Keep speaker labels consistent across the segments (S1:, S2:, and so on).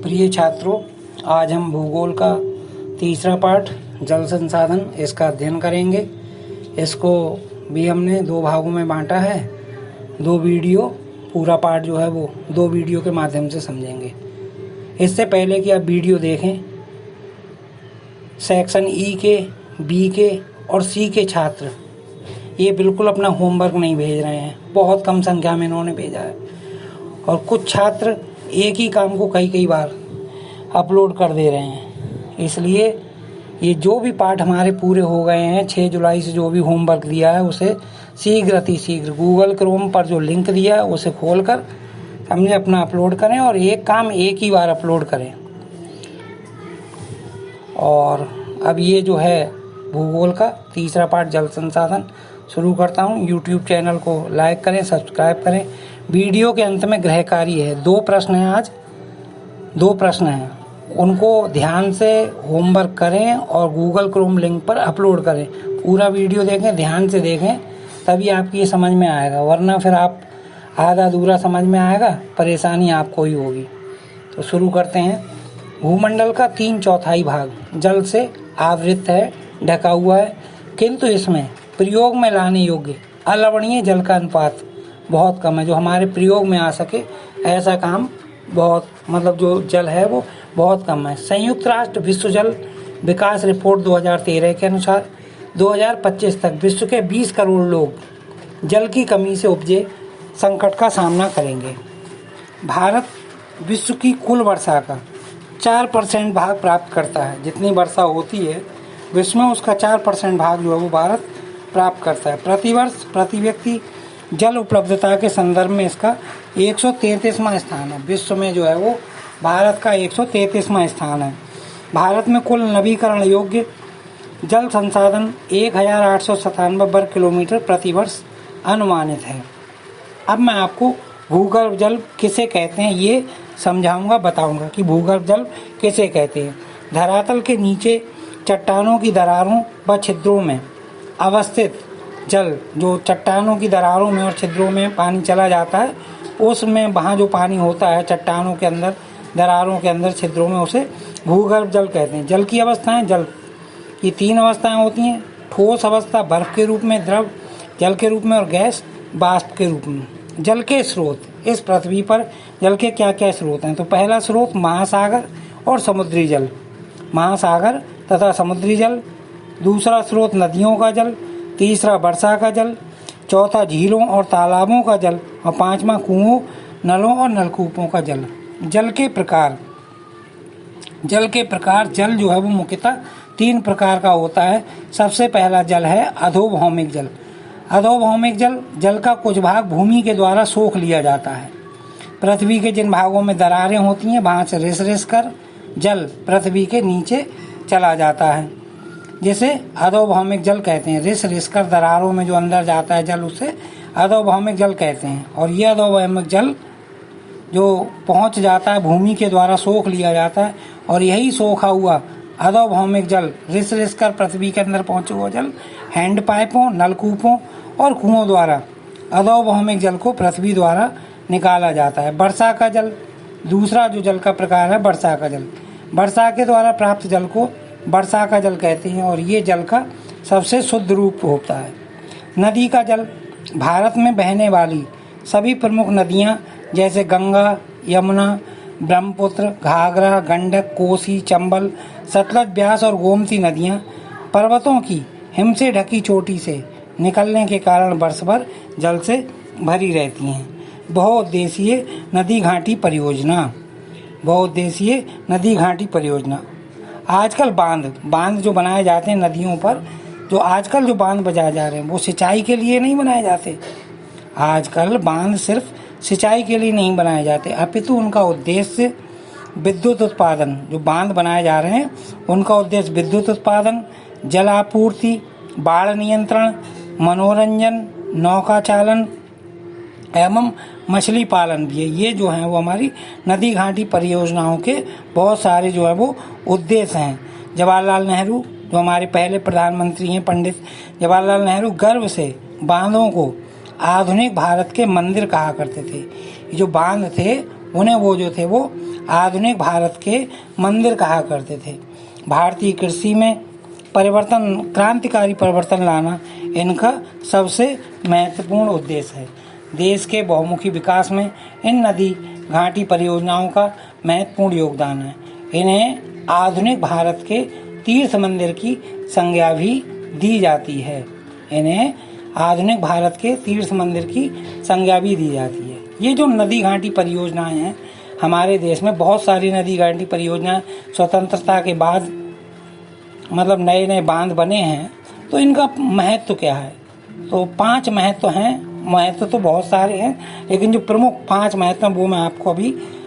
S1: प्रिय छात्रों, आज हम भूगोल का तीसरा पाठ जल संसाधन इसका अध्ययन करेंगे। इसको भी हमने दो भागों में बांटा है। दो वीडियो, पूरा पाठ जो है वो दो वीडियो के माध्यम से समझेंगे। इससे पहले कि आप वीडियो देखें, सेक्शन ई के, बी के और सी के छात्र ये बिल्कुल अपना होमवर्क नहीं भेज रहे हैं। बहुत कम संख्या में इन्होंने भेजा है और कुछ छात्र एक ही काम को कई बार अपलोड कर दे रहे हैं। इसलिए ये जो भी पाठ हमारे पूरे हो गए हैं 6 जुलाई से जो भी होमवर्क दिया है उसे शीघ्र गूगल क्रोम पर जो लिंक दिया है उसे खोलकर हमने अपना अपलोड करें और एक काम एक ही बार अपलोड करें। और अब ये जो है भूगोल का तीसरा पाठ जल संसाधन शुरू करता हूँ। यूट्यूब चैनल को लाइक करें, सब्सक्राइब करें। वीडियो के अंत में गृह कार्य है, 2 प्रश्न हैं। आज 2 प्रश्न हैं, उनको ध्यान से होमवर्क करें और गूगल क्रोम लिंक पर अपलोड करें। पूरा वीडियो देखें, ध्यान से देखें, तभी आपकी ये समझ में आएगा, वरना फिर आप आधा अधूरा समझ में आएगा, परेशानी आपको ही होगी। तो शुरू करते हैं। भूमंडल का 3/4 भाग जल से आवृत है, ढका हुआ है, किंतु इसमें प्रयोग में लाने योग्य अलवणीय जल का अनुपात बहुत कम है। जो हमारे प्रयोग में आ सके ऐसा काम बहुत, मतलब जो जल है वो बहुत कम है। संयुक्त राष्ट्र विश्व जल विकास रिपोर्ट 2013 के अनुसार 2025 तक विश्व के 20 करोड़ लोग जल की कमी से उपजे संकट का सामना करेंगे। भारत विश्व की कुल वर्षा का 4% भाग प्राप्त करता है। जितनी वर्षा होती है विश्व में उसका 4% भाग जो है वो भारत प्राप्त करता है। प्रतिवर्ष प्रति व्यक्ति जल उपलब्धता के संदर्भ में इसका 133वां स्थान है। विश्व में जो है वो भारत का 133वां स्थान है। भारत में कुल नवीकरण योग्य जल संसाधन 1897 वर्ग किलोमीटर प्रतिवर्ष अनुमानित है। अब मैं आपको भूगर्भ जल किसे कहते हैं ये समझाऊंगा, बताऊंगा कि भूगर्भ जल किसे कहते हैं। धरातल के नीचे चट्टानों की दरारों व छिद्रों में अवस्थित जल, जो चट्टानों की दरारों में और छिद्रों में पानी चला जाता है, उसमें वहाँ जो पानी होता है चट्टानों के अंदर, दरारों के अंदर, छिद्रों में, उसे भूगर्भ जल कहते हैं। जल की अवस्थाएं, जल की 3 अवस्थाएं होती हैं। ठोस अवस्था बर्फ के रूप में, द्रव जल के रूप में और गैस वाष्प के रूप में। जल के स्रोत, इस पृथ्वी पर जल के क्या क्या स्रोत हैं? तो पहला स्रोत महासागर और समुद्री जल, महासागर तथा समुद्री जल। दूसरा स्रोत नदियों का जल, तीसरा वर्षा का जल, चौथा झीलों और तालाबों का जल और 5वां कुओं, नलों और नलकूपों का जल। जल के प्रकार, जल जो है वो मुख्यतः 3 प्रकार का होता है। सबसे पहला जल है अधोभौमिक जल। अधोभौमिक जल, जल का कुछ भाग भूमि के द्वारा सोख लिया जाता है। पृथ्वी के जिन भागों में दरारें होती हैं वहाँ से रिस कर जल पृथ्वी के नीचे चला जाता है, जिसे अधोभौमिक जल कहते हैं। रिस कर दरारों में जो अंदर जाता है जल, उसे अधोभौमिक जल कहते हैं। और ये अधोभौमिक जल जो पहुंच जाता है भूमि के द्वारा सोख लिया जाता है, और यही सोखा हुआ अधोभौमिक जल रिस कर पृथ्वी के अंदर पहुंचे हुआ जल हैंड पाइपों, नलकूपों और कुओं द्वारा अधोभौमिक जल को पृथ्वी द्वारा निकाला जाता है। वर्षा का जल, दूसरा जो जल का प्रकार है वर्षा का जल। वर्षा के द्वारा प्राप्त जल को वर्षा का जल कहते हैं और ये जल का सबसे शुद्ध रूप होता है। नदी का जल, भारत में बहने वाली सभी प्रमुख नदियाँ जैसे गंगा, यमुना, ब्रह्मपुत्र, घाघरा, गंडक, कोसी, चंबल, सतलज, ब्यास और गोमती नदियाँ पर्वतों की हिम से ढकी चोटी से निकलने के कारण वर्ष भर जल से भरी रहती हैं। बहुउद्देशीय नदी घाटी परियोजना, बहुउद्देशीय नदी घाटी परियोजना। आजकल बांध जो बनाए जाते हैं नदियों पर, जो आजकल जो बांध बजाए जा रहे हैं वो सिंचाई के लिए नहीं बनाए जाते। आजकल बांध सिर्फ सिंचाई के लिए नहीं बनाए जाते, अपितु उनका उद्देश्य विद्युत उत्पादन, जो बांध बनाए जा रहे हैं उनका उद्देश्य विद्युत उत्पादन, जल आपूर्ति, बाढ़ नियंत्रण, मनोरंजन, नौका चालन एवं मछली पालन भी है। ये जो हैं वो हमारी नदी घाटी परियोजनाओं के बहुत सारे जो है वो उद्देश्य हैं। जवाहरलाल नेहरू जो हमारे पहले प्रधानमंत्री हैं, पंडित जवाहरलाल नेहरू, गर्व से बांधों को आधुनिक भारत के मंदिर कहा करते थे। ये जो बांध थे उन्हें वो जो थे वो आधुनिक भारत के मंदिर कहा करते थे। भारतीय कृषि में क्रांतिकारी परिवर्तन लाना इनका सबसे महत्वपूर्ण उद्देश्य है। देश के बहुमुखी विकास में इन नदी घाटी परियोजनाओं का महत्वपूर्ण योगदान है। इन्हें आधुनिक भारत के तीर्थ मंदिर की संज्ञा भी दी जाती है। इन्हें आधुनिक भारत के तीर्थ मंदिर की संज्ञा भी दी जाती है। ये जो नदी घाटी परियोजनाएं हैं, हमारे देश में बहुत सारी नदी घाटी परियोजनाएं स्वतंत्रता के बाद मतलब नए नए बांध बने हैं। तो इनका महत्व क्या है? तो 5 महत्व हैं। महत्व तो बहुत सारे हैं, लेकिन जो प्रमुख 5 महत्व हैं वो मैं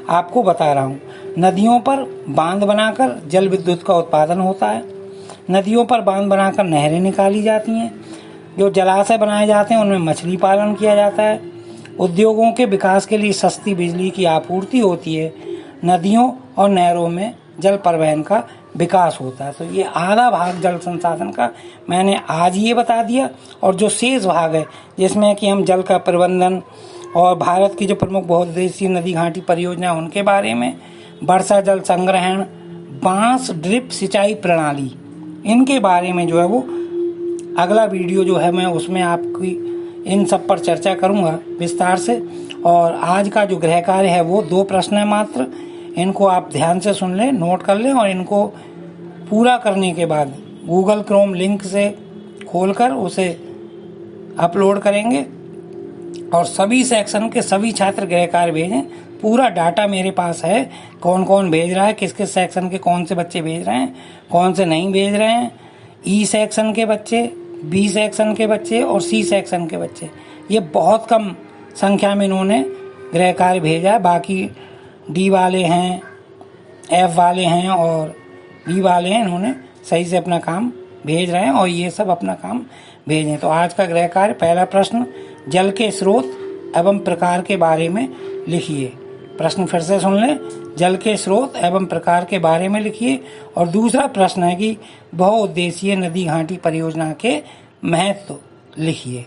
S1: आपको बता रहा हूँ। नदियों पर बांध बनाकर जल विद्युत का उत्पादन होता है। नदियों पर बांध बनाकर नहरें निकाली जाती हैं। जो जलाशय बनाए जाते हैं उनमें मछली पालन किया जाता है। उद्योगों के विकास के लिए सस्ती बिजली की आपूर्ति होती है। नदियों और नहरों में जल परिवहन का विकास होता है। तो ये आधा भाग जल संसाधन का मैंने आज ये बता दिया, और जो शेष भाग है जिसमें कि हम जल का प्रबंधन और भारत की जो प्रमुख बहुउद्देशीय नदी घाटी परियोजना है उनके बारे में, वर्षा जल संग्रहण, बांस ड्रिप सिंचाई प्रणाली, इनके बारे में जो है वो अगला वीडियो जो है मैं उसमें आपकी इन सब पर चर्चा करूंगा विस्तार से। और आज का जो गृह कार्य है वो 2 प्रश्न है मात्र। इनको आप ध्यान से सुन लें, नोट कर लें, और इनको पूरा करने के बाद गूगल क्रोम लिंक से खोलकर उसे अपलोड करेंगे और सभी सेक्शन के सभी छात्र गृह कार्य भेजें। पूरा डाटा मेरे पास है, कौन कौन भेज रहा है, किस किस सेक्शन के कौन से बच्चे भेज रहे हैं, कौन से नहीं भेज रहे हैं। ई सेक्शन के बच्चे, बी सेक्शन के बच्चे और सी सेक्शन के बच्चे, ये बहुत कम संख्या में इन्होंने गृह कार्य भेजा है। बाकी डी वाले हैं, एफ वाले हैं और बी वाले हैं, इन्होंने सही से अपना काम भेज रहे हैं और ये सब अपना काम भेजें। तो आज का गृह कार्य, पहला प्रश्न, जल के स्रोत एवं प्रकार के बारे में लिखिए। प्रश्न फिर से सुन लें, जल के स्रोत एवं प्रकार के बारे में लिखिए। और दूसरा प्रश्न है कि बहुउद्देशीय नदी घाटी परियोजना के महत्व लिखिए।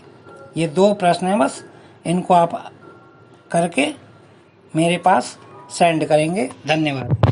S1: ये 2 प्रश्न हैं बस, इनको आप करके मेरे पास सेंड करेंगे। धन्यवाद।